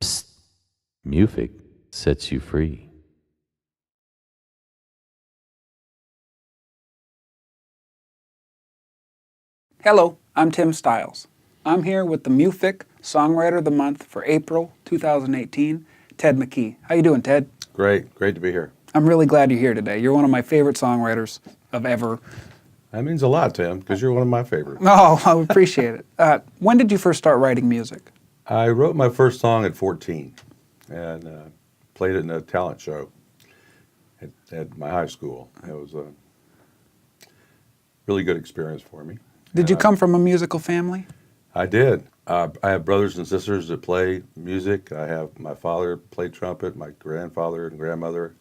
Psst. MUFIC sets you free. Hello, I'm Tim Stiles. I'm here with the MUFIC Songwriter of the Month for April 2018, Ted McKee. How you doing, Ted? Great to be here. I'm really glad you're here today. You're one of my favorite songwriters of ever. That means a lot, Tim, because you're one of my favorites. Oh, I appreciate it. When did you first start writing music? I wrote my first song at 14 and played it in a talent show at my high school. It was a really good experience for me. Did you come from a musical family? I did. I have brothers and sisters that play music. I have my father played trumpet. My grandfather and grandmother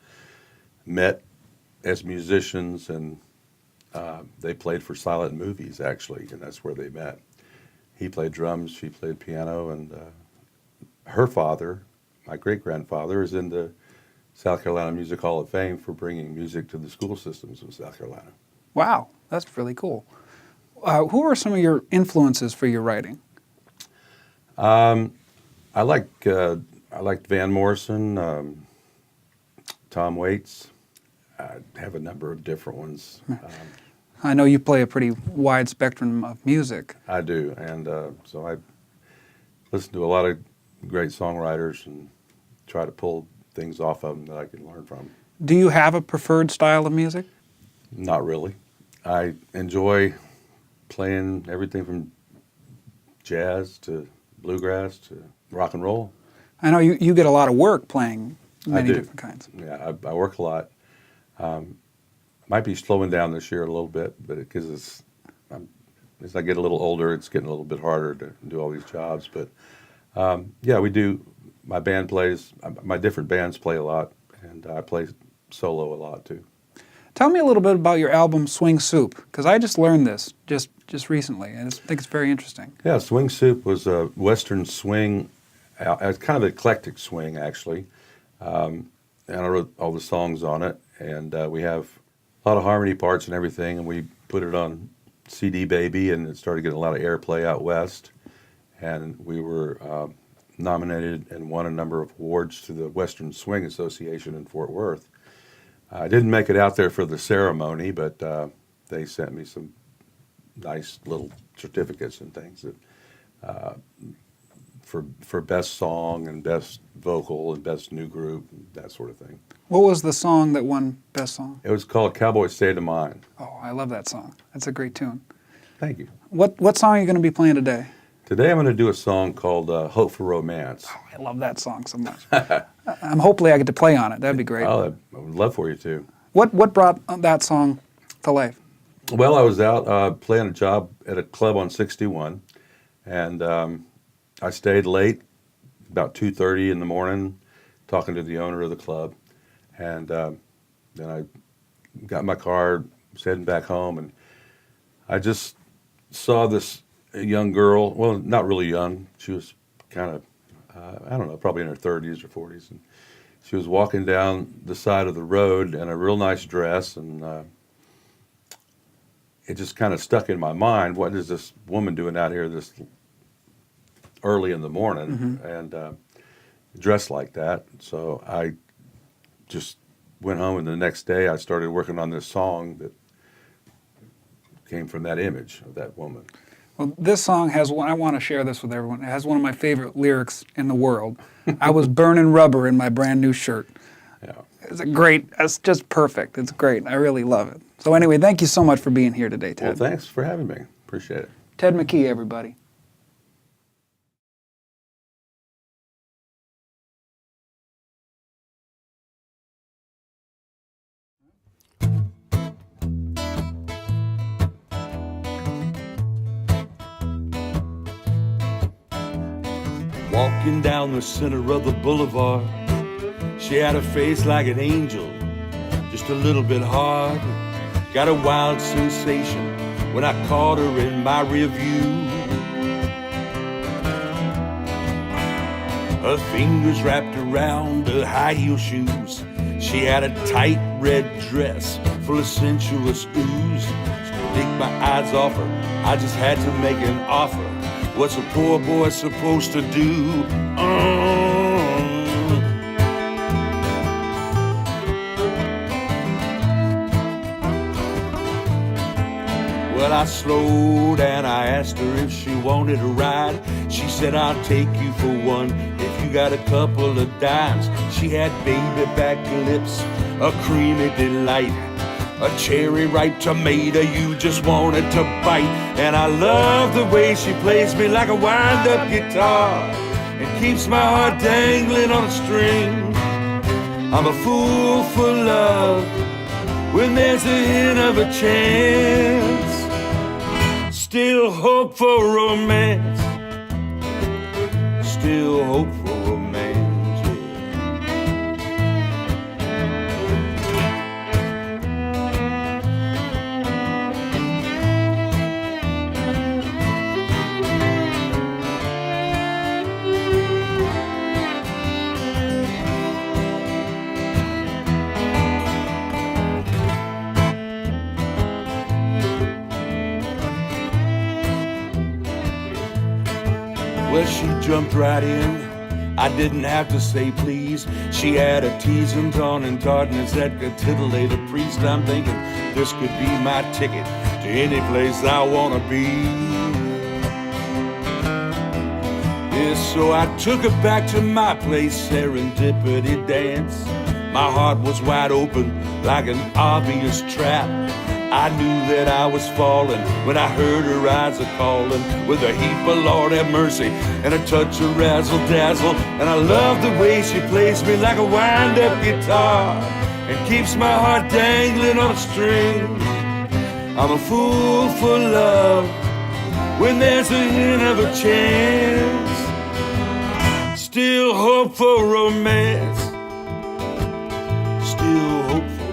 met as musicians, and they played for silent movies, actually, and that's where they met. He played drums, she played piano, and her father, my great-grandfather, is in the South Carolina Music Hall of Fame for bringing music to the school systems of South Carolina. Wow, that's really cool. Who are some of your influences for your writing? I liked Van Morrison, Tom Waits. I have a number of different ones. I know you play a pretty wide spectrum of music. I do, and so I listen to a lot of great songwriters and try to pull things off of them that I can learn from. Do you have a preferred style of music? Not really. I enjoy playing everything from jazz to bluegrass to rock and roll. I know you get a lot of work playing many different kinds. Yeah, I work a lot. Might be slowing down this year a little bit, but because as I get a little older, it's getting a little bit harder to do all these jobs. But yeah, we do. My band plays. My different bands play a lot, and I play solo a lot too. Tell me a little bit about your album Swing Soup, because I just learned this just recently, and I think it's very interesting. Yeah, Swing Soup was a Western swing, it's kind of eclectic swing, actually. And I wrote all the songs on it, and we have a lot of harmony parts and everything, and we put it on CD Baby, and it started getting a lot of airplay out west. And we were nominated and won a number of awards to the Western Swing Association in Fort Worth. I didn't make it out there for the ceremony, but they sent me some nice little certificates and things that for best song and best vocal and best new group, that sort of thing. What was the song that won Best Song? It was called Cowboy State of Mind. Oh, I love that song. That's a great tune. Thank you. What song are you going to be playing today? Today I'm going to do a song called Hope for Romance. Oh, I love that song so much. Hopefully I get to play on it. That'd be great. Oh, I would love for you to. What brought that song to life? Well, I was out playing a job at a club on 61, and I stayed late, about 2:30 in the morning, talking to the owner of the club, and then I got in my car, was heading back home, and I just saw this young girl, well, not really young, she was kind of, I don't know, probably in her 30s or 40s, and she was walking down the side of the road in a real nice dress, and it just kind of stuck in my mind, what is this woman doing out here this early in the morning, and dressed like that? So I just went home, and the next day I started working on this song that came from that image of that woman. Well, this song has one, I want to share this with everyone. It has one of my favorite lyrics in the world. I was burning rubber in my brand new shirt. Yeah. It's just perfect. It's great. I really love it. So anyway, thank you so much for being here today, Ted. Well, thanks for having me. Appreciate it. Ted McKee, everybody. Walking down the center of the boulevard, she had a face like an angel, just a little bit hard. Got a wild sensation when I caught her in my rear view. Her fingers wrapped around her high heel shoes. She had a tight red dress full of sensuous ooze. To take my eyes off her, I just had to make an offer. What's a poor boy supposed to do? I slowed and I asked her if she wanted a ride. She said, I'll take you for one if you got a couple of dimes. She had baby back lips, a creamy delight, a cherry ripe tomato you just wanted to bite. And I love the way she plays me like a wind-up guitar and keeps my heart dangling on a string. I'm a fool for love when there's a hint of a chance. Still hope for romance. Still hope for romance. Well, she jumped right in. I didn't have to say please. She had a teasing tone and tartness that could titillate a priest. I'm thinking this could be my ticket to any place I want to be. Yeah, so I took her back to my place, serendipity dance. My heart was wide open like an obvious trap. I knew that I was falling when I heard her eyes a-calling with a heap of Lord have mercy and a touch of razzle-dazzle. And I love the way she plays me like a wind-up guitar and keeps my heart dangling on a string. I'm a fool for love when there's a hint of a chance. Still hope for romance. Still hope for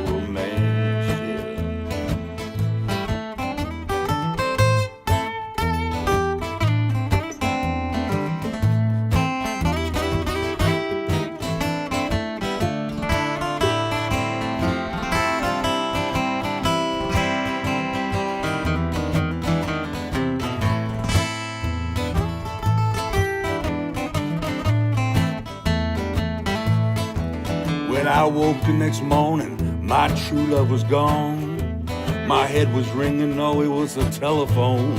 When I woke the next morning, my true love was gone. My head was ringing, no, it was a telephone.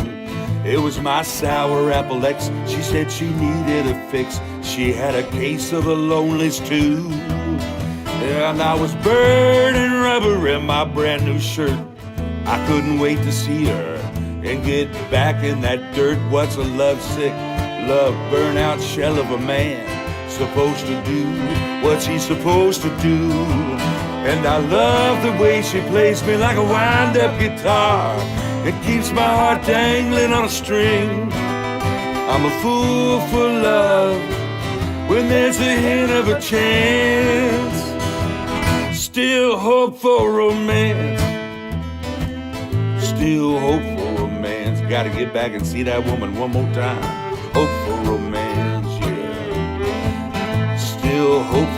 It was my sour apple ex. She said she needed a fix. She had a case of the lonelies too. And I was burning rubber in my brand new shirt. I couldn't wait to see her and get back in that dirt. What's a lovesick, love burnout shell of a man supposed to do? What's he supposed to do? And I love the way she plays me like a wind-up guitar. It keeps my heart dangling on a string. I'm a fool for love when there's a hint of a chance. Still hope for romance. Still hope for romance. Gotta get back and see that woman one more time. Hope for romance, yeah. Still hope